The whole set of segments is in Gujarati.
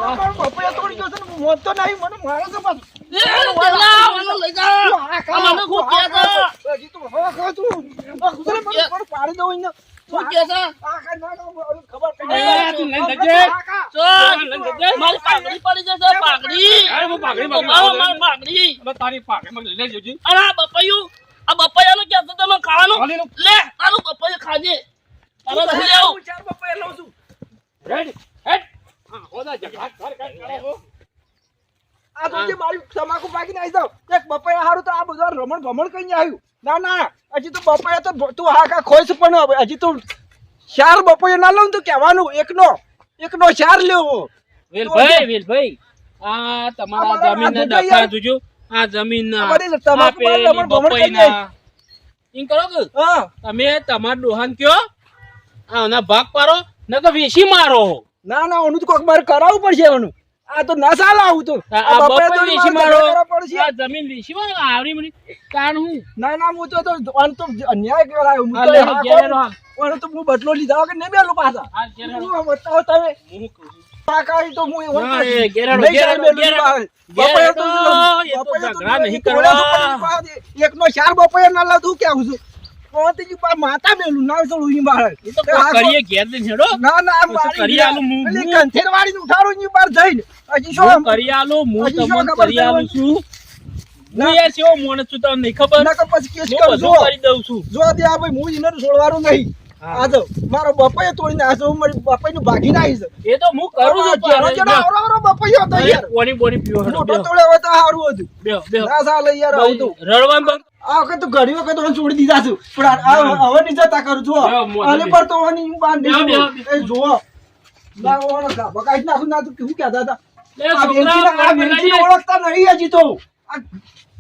પપૈયા તોડી ગયો છે ને મોત તો નહીં મને મારે તો પાછું લઈ જા મને ખૂબ કે છે હજી તો હવે ખા તું મને પાડી દઉં ને શું કે છે ખબર તું લઈ જજે મારી પાઘડી પડી જશે પાઘડી અરે હું પાઘડી મારી પાઘડી તારી પાઘડી મને લઈ જજો અરે આ બપૈયાનું કે તો તમે ખાવાનું લે તારું બપૈયું ખાજે તારો નથી લેવું ચાર પપૈયા લઉં છું રેડી હેડ હા હોદા જગા ઘર કરો આ તો જે મારી તમાકુ પાકીને આવી જાવ એક બપૈયા હારું તો આ બધું રમણ ભમણ કઈ આવ્યું ના હજી તો બપૈયા તો તું હા ખોઈશ પણ હજી તો ચાર બપૈયા ના લઉં તો કહેવાનું એકનો ચાર લેવો વેલભાઈ આ તમારા જમીન ના દખા જોજો આ જમીન ના ઇન કરો કે તમે તમાર ડોહાન કયો આના ભાગ પારો ન તો વેસી મારો ના ઓનું તો કોક મારે કરાવવું પડશે ઓનું આ તો ના ચાલે આવું તો આ બપૈયા તો વેસી મારો આ જમીન વેસી મારો આવરી મને કાણ હું ના હું તો અન્યાય કરાયો હું તો હું બદલો લીધા વગર નહીં બેલું પાછા બતાવો તમે કાકાઈ તો હું એકનો ચાર બપૈયા ના લાવ તું કેવું છું માતા બેલું ના ચડું બહાર ના કંથેરવાડી ઉઠાડું બહાર જઈને હજી શું કરી આલો હું તમને કરી આલું છું હું યાર કેવો મોણસ છું તમને નહીં ખબર ના પછી કેસ કરું છું કરી દઉં છું જો દે આ ભાઈ હું એને છોડવાનું નહીં આ તો મારો બપૈયો તોડીને આ તો મારી બપૈયું ભાગી નાખી છે એ તો હું કરું છું આવરો બપૈયો હતો યાર બોડી પીવો મોટો તોડે હોય તો સારું હતું ના ચાલે યાર આવું તો રડવાનું બંધ આ વખત તો ઘણી વખત હું છોડી દીધા છું પણ હવે નહીં જતા કરું છું અને પર તો જોવો ના બકાઈ નાખું ના તું શું કહેતા હતા આ વેલજી ઓળખતા નહીં હજી તો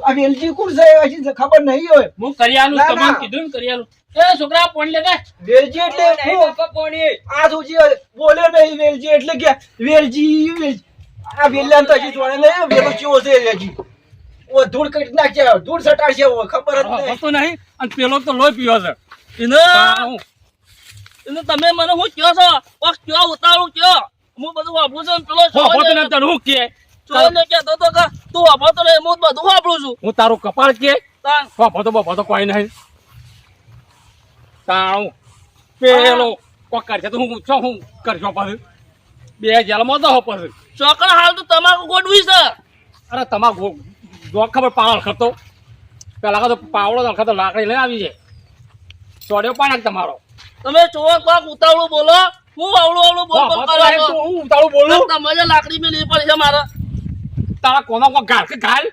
આ વેલજી કોણ છે હજી ખબર નહીં હોય હું કરિયાલું તમને કીધું ને કરિયાલું એ છોકરા પોણ લે વેલજી એટલે આ સુધી બોલ્યો નહીં વેલજી એટલે કે વેલજી આ વેલ્યા તો હજી જોડે નહીં વેલો કેવો છે હજી ઓ ધૂળ કઈ નાખ્યા ધૂળ સટાડશે ખબર જ નહીં અને પેલો તો લોહી પીવો છે એને તમે મને હું કયો છો કયો ઉતારું કયો હું બધું વાપરું છું પેલો હું કે ચોને કહેતો તો કે તું વાપરતો નહીં હું બધું વાપરું છું હું તારું કપાળ કે બપો કોઈ નહીં તારું પેલો પકડ છે તો હું કરશો પછી બે જેલમાં તો પછી ચોકડ હાલ તો તમાકુ ગોઠવી છે અરે તમાકુ જો ખબર પાવડો ખતો પેલા તો પાવડો ખતો લાકડી લઈ આવી છે ચોડ્યો પાડક તમારો તમે ચોક પાક ઉતાવળું બોલો હું આવડું બોલ હું ઉતાવળું બોલું તમારે લાકડી મેલી પડી છે મારે તારા કોનો કો ગાળ કે ગાળ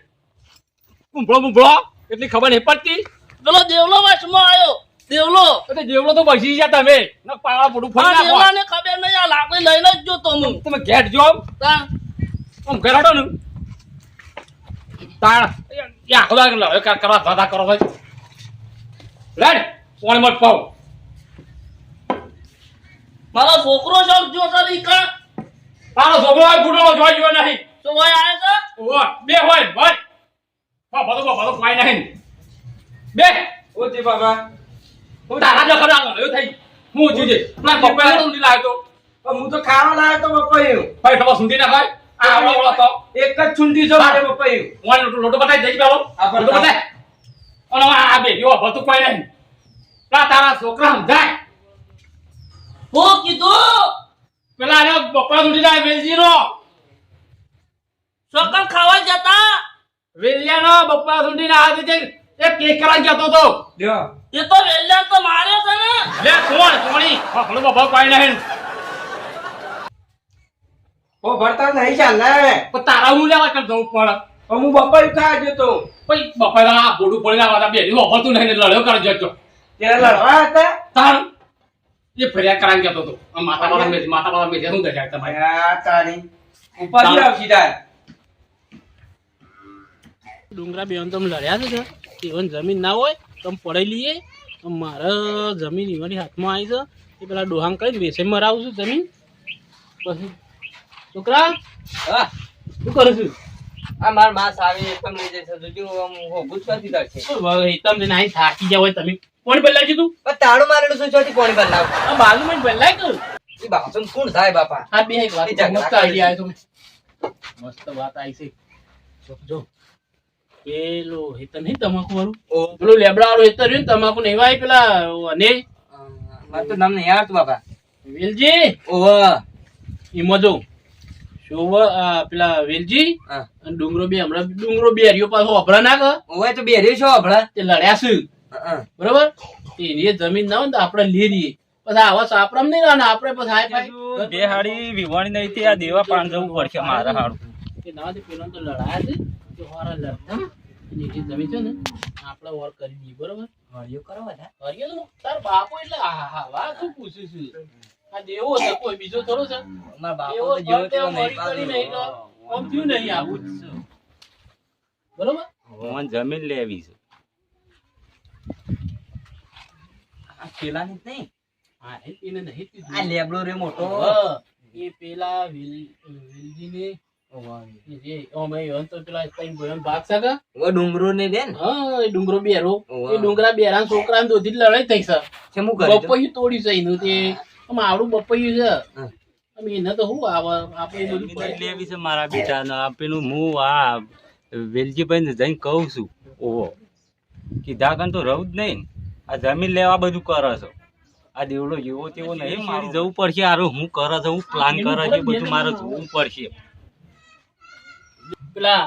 બુંભળો એટલી ખબર નહીં પડતી પેલો દેવલો વચમાં આવ્યો દેવલો તો બસી ગયા તમે પાવડા પોડું ફરી દેવલાને ખબર નહીં આ લાકડી લઈને જ જો હું તમે ઘેટ જો આમ ઘરાડો ને તાણ યા ખોદા કરવા ધંધા કરો ભાઈ લેડ કોણ મત પાવ મારો છોકરો શોખ જો સર ઈકા તારો છોકરો આ ગુડો જોઈ નહીં તો ભાઈ આવે છે ઓ બે હોય ભાઈ બધો કોઈ નહીં બે ઓજી બાબા હું તારા જો ખરા લ્યો થઈ હું જોજે ના પપ્પા તો લાવ્યો તો હું તો ખાવા લાવ્યો તો બપૈયું ભાઈ તમે સુંદી ના ભાઈ આ ઓળો તો એક જ છુંડી છો મારે બપૈયું ઓન લોટો બતાઈ દઈ પેલો લોટો બતાઈ ઓલો આ બે જો બધું કોઈ નહીં તારા છોકરા સમજાય હું કીધું પેલા ને બપા સુંદી જાય વેલજી નો ચોકડ ખાવા જતા વેલિયાનો બપા સુંદી ના આ દે એક કેક કરાઈ જતો તો લ્યો એ તો વેલ્યા તો માર્યો છે ને લે કોણી ભલો બાબા કોઈ નહીં ઓ ભરતા નહીં ચાલે પણ તારા હું લેવા કર જવું પડે હું બપૈયું ખાવા જતો પછી બપા આ બોડું પડી લાવવા બે દી હોતું નહીં લડ્યો કર જતો ત્યારે લડવા હતા તાર એ ફર્યા કરાઈ જતો તો માતા બાબા મેં શું દે તમારે આ તારી ઉપાધી આવશી તાર ડુંગરા બેન તમે લડ્યા છે even જમીન ના હોય તમે પડાઈ લઈએ મારે જમીન ઈવાની હાથમાં આવી છે એ પેલા ડોહાંગ કરીને વેસે મરાવું છું જમીન પછી છોકરા હા શું કરું છું આ માર માસ આવી એકમ લઈ જશે જોજો હું ગુસ્સાથી દરશે તમને નાઈ થાકી જાવ તમે કોણ બદલાય છે તું તાળું મારેલું શું છોટી કોણ બદલાવ આ બાજુમાં બદલાય કર એ બાપુ કોણ થાય બાપા હા બે એક વાત મસ્ત આઈડિયા આવ્યો તમે મસ્ત વાત આવી છે. જો પેલું હેતર નહીં તમાકુ વાળું, ઓ પેલું લેબડા વાળું હેતર રહ્યું ને તમાકુ નહીં વાય પેલા અને મારે તો નામ નહીં આવડતું બાપા. વેલજી ઓવા એમાં જો શોભ પેલા વેલજી હા. અને ડુંગરો બે હમણાં ડુંગરો બે હરિયો પાછો અભરા ના કર ઓવે તો બેર્યો છો હમણાં. તે લડ્યા છે બરોબર. એની જમીન ના હોય ને તો આપણે લઈ લઈએ પછી આવા સાપરામ નહીં રહેવાના આપણે પછી હાય ફાય બે હાડી વિવાણી નહીં થી આ દેવા પાન જવું પડશે મારે હાડું. કે ના તે પેલા તો લડાયા છે તો હોરા લડતા એની જે જમીન છે ને આપણે વોર કરી દઈએ બરોબર. હળિયો કરો બધા. હરિયો તો તાર બાપો એટલે હા વાત શું પૂછું છું આ દેવો છે કોઈ બીજો થોડો છે મારા બાપો એવો તો જેવો કોણ તેવો ત્યાં નહીં વળી કરી નહીં તો પાડતો. આમ થયું નહીં આવું જ છે બરોબર. મને જમીન લેવી છે. આ પેલાની જ નહીં. હા એને નહીં આ કીધું લેબડો રે મોટો. હા, એ પેલા વેલજીને જે અમે એવન તો પેલા ત્રણ ભાઈઓનો ભાગ છે કે? ઓવે ડુંગરો ને દે ને. હા એ ડુંગરો બેરો ઓવા. એ ડુંગરા બેરા છોકરા દોધી લડાઈ થઈ છે છે હું કર્યું તું? બપૈયું તોડ્યું છે એનું તે મારું બપૈયું છે હા. અમે એને તો શું આવે આપણે એ બધું જમીન જ પડે. લેવી છે મારા બેટાને. આ પેલું હું આ વેલજીભાઈને જઈને કહું છું. ઓહો કીધા કન તો રહું જ નહીં ને. આ જમીન લેવા બધું કરે છે. આ દેવડો જેવો તેવો નહીં મારે જવું પડશે. આરો હું કરે છે, હું પ્લાન કરે છે, બધું મારે જોવું પડશે. પેલા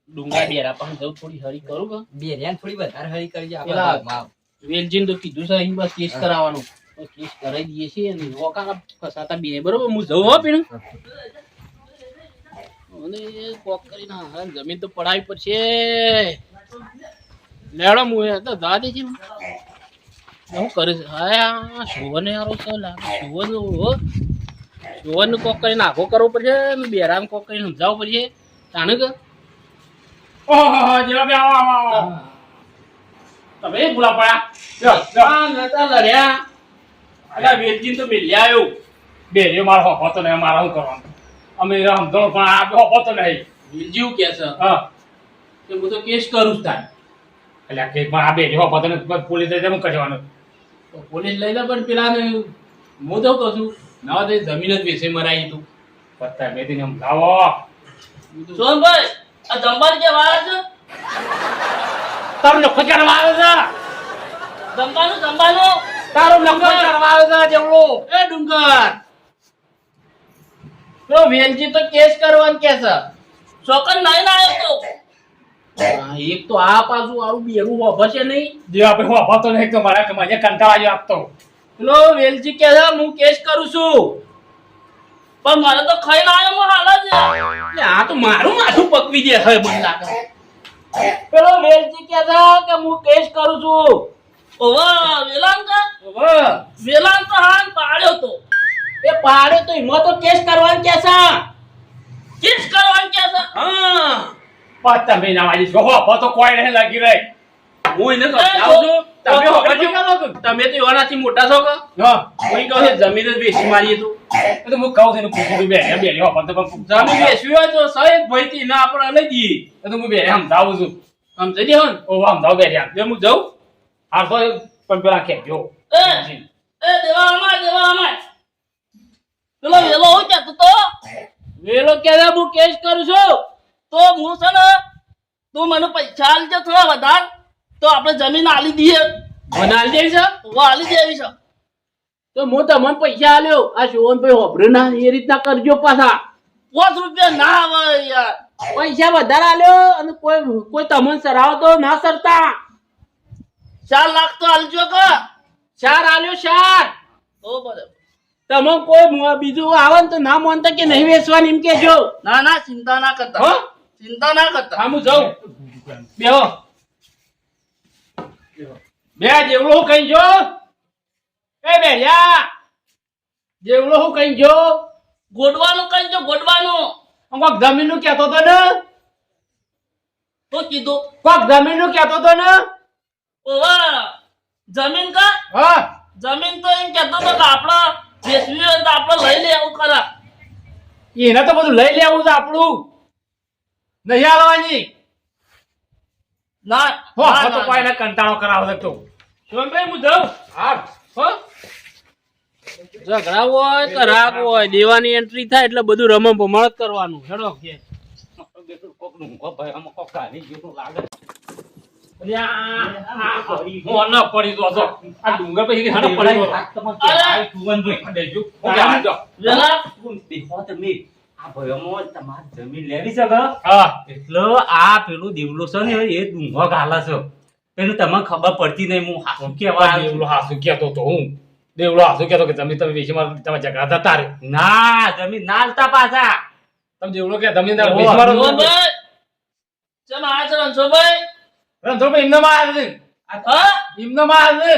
ડુંગરા બેરા પણ જવું થોડી હરી કરું કે બેર્યાને થોડી વધારે હળી કરજે આપણા પેલા ભાગમાં. વેલજીને તો કીધું છે અહીં બસ કેસ કરાવવાનું તો કેસ કરાવી દઈએ છીએ અને વોકા ફસાતા બે બરોબર. હું જઉં હો પીણું અને કોક કરીને હા જમીન તો પડાવી પડશે. લેવડો હું એ તો જા દેજે શું કરે છે હા શોભને યારો છે લાગે શોભન કોક કરીને આખો કરવો પડશે ને બેરામ કોક કરીને સમજાવવું પડશે જાણે કે ઓહો જેવા બે આવો આવો આવો. તમે ભૂલા પડ્યા. લ્યો, લ્યો. હા નતા લડ્યા અલા વેલજીને તો મેલ્યા આવ્યો. બે રે મારો હોતો નહીં મારે શું કરવાનું. અમે સમજણો પણ આ બે હોતો નહીં. વેલજી એવું કે છે હા કે હું તો કેસ કરું જ તાર એટલે આ કેક પણ આ બે રે હોતો નહીં પોલીસ શું કરવાનું. તો પોલીસ લઈ લે પણ પેલાને હું તો કહું છું ના તો જમીન જ વેચે મરાઈ તું પત્તા મેદીને સમજાવો. સોનભાઈ આ જમવાની જે વાર છે તારો નખો કરવા આવે છે. જમવાનું તારો નખો કરવા આવે છે જેવડો. એ ડુંગર તો વેલજી તો કેસ કરવાનું કે છે ચોકન નહીં ના આવ્યો એક તો આ પાછું આવું બેરું વભશે નહીં જે આપણે હું હોતો નહીં તો મારા કમાજે કંટાળા જેવો આપતો. પેલો વેલજી કે છે હું કેસ કરું છું પણ મારે તો ખાઈને આવ્યો હું હાલ જ આ તો મારું માથું પકવી દે હવે મને લાગે પેલો વેલજી કે છે કે હું કેસ કરું છું ઓવા વેલાન કા ઓવા વેલાન તો હાન પાડ્યો તો એ પાડ્યો તો એમાં તો કેસ કરવાનું કે છે કેસ કરવાનું કે છે હા પત્તા મહિના વાળી જો હોતો કોઈ નહીં લાગી રહી. હું એને સમજાવું છું તમે તમે તો એવાનાથી મોટા છો કે હા કોઈ કહે છે જમીન જ વેચી મારીએ તું એ તો હું કહું છું એને પૂછું બે બે રે હોતો પણ જમીન વેચવી હોય તો સાહેબ ભાઈથી ના આપણે લઈ દઈએ એ તો હું બે રે સમજાવું છું. સમજી દેવો ને ઓ સમજાવ બે રે જો હું જાઉં આ તો પણ પેલા ખેંચ્યો. એ દેવામાં પેલો વેલો હું કહેતો તો વેલો કે હું કેસ કરું છું તો હું છે ને તું મને પૈસા આલજે થોડા વધારે તો આપણે જમીન આલી દઈએ મને આલી દેવી છે આલી દેવી છે તો હું તમને પૈસા આલ્યો આ શોભનભાઈ હોભરે ના એ રીતના કરજો પાછા 5 રૂપિયા ના આવે યાર પૈસા વધારે આલ્યો અને કોઈ તમને સરાવો તો ના સરતા 4 લાખ તો આલજો કે 4 આલ્યો 4 તો બરાબર તમે કોઈ બીજું આવે ને તો ના માનતા કે નહીં વેચવાની એમ કેજો ના ના ચિંતા ના કરતા હો ચિંતા ના કરતા હા હું જાઉં બેહો બે જેવડો હું કઈ જો એ બેરિયા જેવડો હું કઈ જો ગોડવાનું કઈ જો ગોડવાનું કોક જમીન નું કહેતો તો ને તો કીધું કોક જમીન નું કહેતો તો ને ઓવા જમીન કા હા જમીન તો એમ કહેતો તો કે આપણા વેચવી હોય તો આપણે લઈ લેવું ખરા એને તો બધું લઈ લેવું છે આપણું નહીં આલવાની. ના હો તો કોઈ ને કંટાળો કરાવો છે તું. સોનભાઈ હું જાઉં હા હો ઝઘડા હોય કે રાગ હોય દેવાની એન્ટ્રી થાય એટલે બધું રમમ ભમણ જ કરવાનું હેડો કે કોકનું ભાઈ આમાં કોક કાઢી ગયું લાગે હું ન પડી તો હતો. આ ડુંગર પછી કે હાડો પડી ગયો. દેજો. ઓકે, હાલો. દેખો તમે આ ભયોમાં તમારે જમીન લેવી છે કે હા. એટલે આ પેલું દેવલો છે ને એ ડુંગો ગાલે છે પેલું તમને ખબર પડતી નહીં હું હાસું કેવા દેવલો હાસુ કહેતો તો હું. દેવલો હાસુ કહેતો કે તમે વેચીમાં તમે ઝઘડા થતા રે. ના જમીન ના આલતા પાછા તમે દેવલો કે તમે વેચીમાં રણછોડભાઈ ચમ આ છે રણછોડભાઈ રણછોડભાઈ એમનો માં આવે છે. હા એમનો માં આવે છે.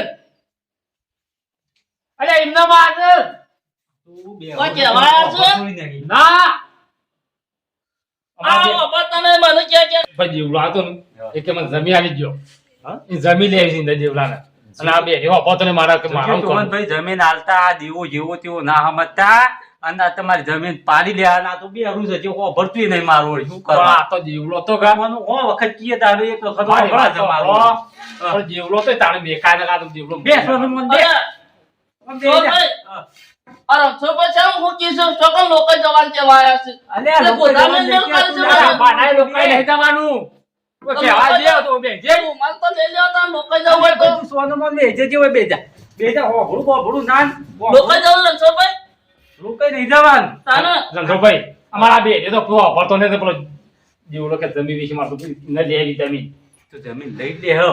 અરે એમનો માં આવે છે. તું બે કોઈ કહેવાય છે? ના આ બાબા તમે મને કે ભાઈ દેવલો હતો ને એ કે મને જમી આવી ગયો. હા? એ જમી લે આવી છે દેવલાને. અને આ બે એવા પોતાને મારા કે મારા ભાઈ જમીન આલતા દેવો જેવો તેવો ના સમજતા અને આ તમારી જમીન પાડી લેવાના તો બે અરું છે જે ભરતું નહીં મારું શું કરવા આ તો દેવલો તો કા મને હો વખત કીએ તારું એક વખત મારી ભરા વાત છે તો મારું પણ દેવલો તો તાણે બેકાર ના કાતો દેવલો બેસવાનું મન દે અરે રણછોડભાઈ છે હું કીધું ચોકન લોકો જવાન કેવાયા છે અલ્યા એટલે લોકો ગોદામે જવાન મેલ દેખ્યા કરે છે તું મારા. બાનાય લોકો કઈ નહીં જવાનું તો કેવા દે તો બે જે માલ તો લઈ લ્યો તા લોકો જવું હોય તો તું સોનું મન બેજે જે હોય બેજા હો ભડું નાન લોકો જવું રણછોડભાઈ લોકો નહીં જવાનું તાને રણછોડભાઈ અમારા બે એ તો પૂરો ભરતો ને તો પેલો દેવલો કે જમી વિશે મારતો ન લે આવી જમીન તો જમીન લઈ લે હો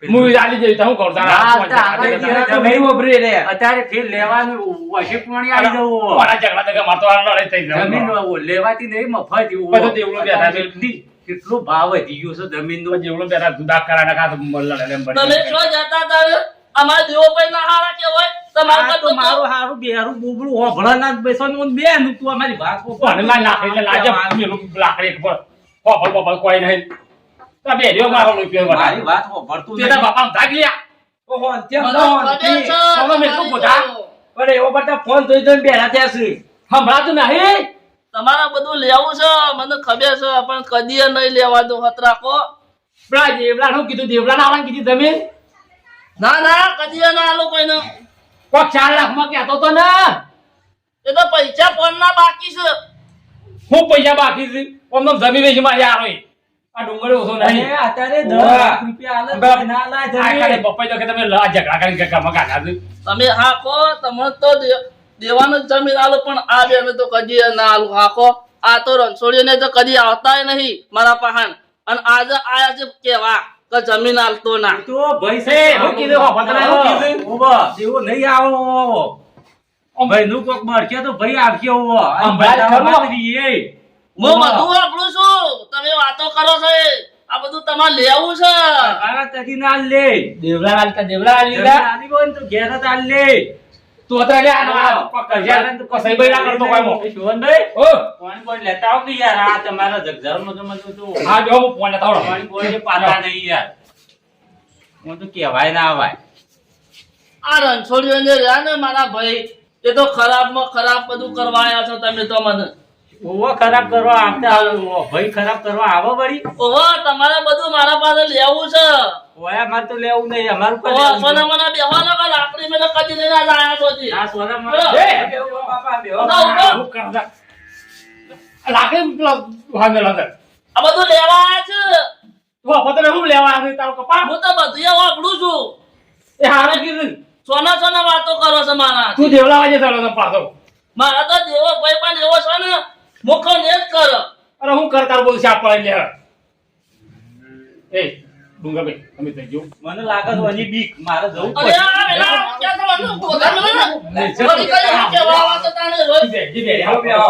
હું આલી જઈ તો હું કરું અત્યારે ફેર લેવાનું વશી પાણી આવી જવું મારા ઝઘડા દગા મારતો આ લડાઈ થઈ જાય જમીન લેવાતી નહીં મફત એવું બધો દેવલો બેઠા છે. કેટલો ભાવ વધી ગયો છે જમીન નો દેવલો બેઠા જુદા કરા નાખા તો લડે એમ તમે બની શું જતા હતા અમારા દેવોભાઈ ના હારા કેવાય તમારું આ તો મારું હારું બેરું બોબડું હોભળા ના બેસવાનું બેન તું અમારી વાત પણ ના નાખે એટલે લાજે પેલું લાકડી પર પોપલ પોપલ કોઈ નહીં તો બે રહ્યો મારો રૂપિયો મારી વાત હોભળતું તેના બાપા ભાગ લ્યા ઓહો તેમ મને ખબર છે, સોનો મેલું ગોધા. પણ એવો બધા ફોન જોઈ જોઈને બેઠા થયા છે સંભળાતું નહીં તમારા બધું લેવું છે મને ખબર છે પણ કદી નહીં લેવા દો હત રાખો પેલા દેવલા નું કીધું દેવલા ના આવવાનું કીધું જમીન ના ના કદી ના આલો કોઈને કોક 4 લાખ માં કહેતો તો ને એ તો પૈસા ફોન ના બાકી છે હું પૈસા બાકી છે ઓમનો જમીન વેચી માં યાર હોય આ ડુંગર ઓછો નહીં અત્યારે 10 ઓવા. લાખ રૂપિયા આલે ના લાય આ ખાલી જમીન. પપ્પાઈ તો કે તમે લા ઝઘડા કરીને કે કામ કાઢા છે તમે હાકો તમને તો દેવાનું જ જમીન આલો પણ આ બે અમે તો કદી ના આલું હાકો આ તો રણછોડીઓ ને તો કદી આવતાય નહીં મારા પહાણ અને આજે આયા છે કેવા કે જમીન આલતો ના તો ભાઈ એ, હું કીધું હો, પતરા હું કીધું? ઓવા, એવો નહીં આવો ભાઈ નું કોક મરશે તો ભાઈ આવશે ઓવો. આમ ભાઈ ખરું? માતરી એ. હું બધું વાપરું છું તમે વાતો કરો છો એ. આ બધું તમારે લેવું છે આ કદી ના લે દેવલા આલતા દેવલા જમીન આલી આલી હોય ને તો ઘેર જ આલ લે તું અત્યારે લે આનો કસાઈ ભાઈ ના કરતો કોઈ મો શિવનભાઈ, ઓ પાણી બોય લેતા આવો કે યાર આ તમારા જગજારમાં તો મને તો હા જો હું ફોન લેતા આવડો પાણી બોય પાતા નહીં યાર હું તો કહેવાય ના આવાય આ રણછોડીઓ ને રહ્યા ને મારા ભાઈ એ તો ખરાબમાં ખરાબ બધું કરવા આવ્યા છો તમે તો મને ઓવો ખરાબ કરવા આવતા આવો ભાઈ ખરાબ કરવા આવો વળી ઓહો તમારે બધું મારા પાસે લેવું છે ઓયા માર તો લેવું નહીં અમારું કોઈ ઓહો લેવું સોના નહીં. મને બેહવાનો કે લાકડી મેં કદી લઈને આયા છો જી. આ સોના માં એ, બેહો બાપા બેહો. ઉભા, ઉભા. હું કરતા લાગે પેલો હા મેલો અંદર આ બધું લેવા આવ્યા છે તું પતરે હું લેવા આવી તારો કપા હું તો બધું વાપરું છું એ હારે કીધું સોના સોના વાતો કરો છો મારા તું દેવલા વાજે ચાલો તો પાછો મારા તો દેવો ભાઈ પણ એવો છે ને મુખો ને જ કરો અરે હું કરતા બોલ શાપ પડી લે એ ડુંગર ભાઈ તમે થઈ ગયો મને લાગે છે હજી બીક મારે જવું અરે પડશે. આ વેલા ક્યાં જવાનું? ગોદામ માં ને? વળી કઈ આ કેવા આવા તો તાણે રોજ જી બે આવો બે આવો